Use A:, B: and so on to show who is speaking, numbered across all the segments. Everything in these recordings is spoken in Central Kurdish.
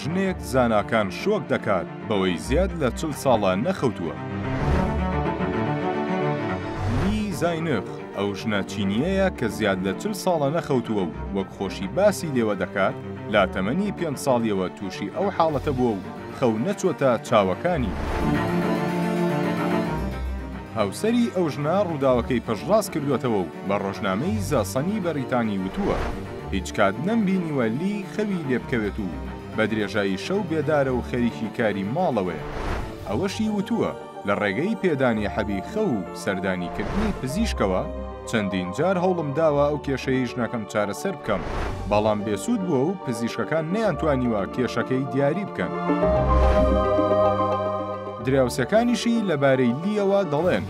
A: ژنێک زاناکان شۆک دەکات بەوەی زیاد لە 40 ساڵە نەخەوتووە. لی زاینخ ئەو ژنە چینیەیە کە زیاد لە 40 ساڵە نەخەوتووە و وەک خۆشی باسی لێوە دەکات لا تەمەنی 5 ساڵیەوە تووشی ئەو حاڵەتە بووە و خەو نەچۆتە چاوەکانی. هاوسەری ئەو ژنە ڕووداوەکەی پەشڕاست کردوێتەوە و بە ڕۆژنامەی زاسەنی بەریتانی وتووە هیچ کات نەمبینیوە لی خەوی لێ بکەوێت و بە درێژایی شەو بێدارە و خەریکی کاری ماڵەوەیە. ئەوەشی وتووە لە ڕێگەی پێدانی حەبی خەو و سەردانیکردنی پزیشکەوە چەندین جار هەوڵم داوە ئەو کێشەی ژنەکەم چارەسەر بکەم، بەڵام بێسوود بووە و پزیشکەکان نەیانتوانیوە کێشەکەی دیاری بکەن. دراوسەکانیشی لەبارەی لیەوە دەڵێن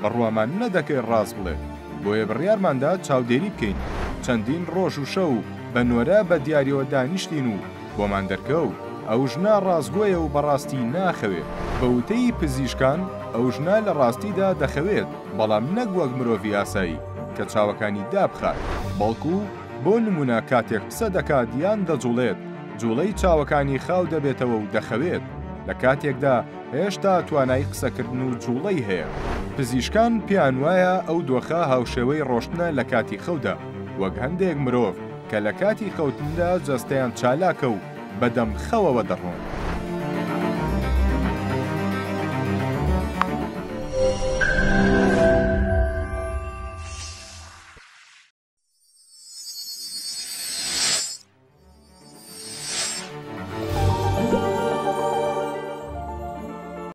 A: بڕوامان نەدەکەی ڕاست بڵێ، بۆیە بڕیارماندا چاودێری بکەین. چەندین ڕۆژ و شەو بە نۆرە بە دیاریەوە دانیشتین و بۆمان دەرکەوت ئەو ژنە ڕازگۆیە و بەڕاستی ناخەوێت. بە وتەی پزیشکان ئەو ژنە لە ڕاستیدا دەخەوێت، بەڵام نەک وەک مرۆڤی ئاسایی کە چاوەکانی دابخات، بەڵکو بۆ نمونە کاتێک قسە دەکات یان دەجوڵێت جوڵەی چاوەکانی خاو دەبێتەوە و دەخەوێت. لە کاتێکدا هێشتا توانای قسەکردن و جوڵەی هەیە. پزیشکان پێیان وایە ئەو دۆخە هاوشێوەی ڕۆشتنە لە کاتی خەودا، وەک هەندێک مرۆڤ کە لە کاتی خەوتندا جەستەیان چالاکە و بەدەم خەوەوە دەڕۆن.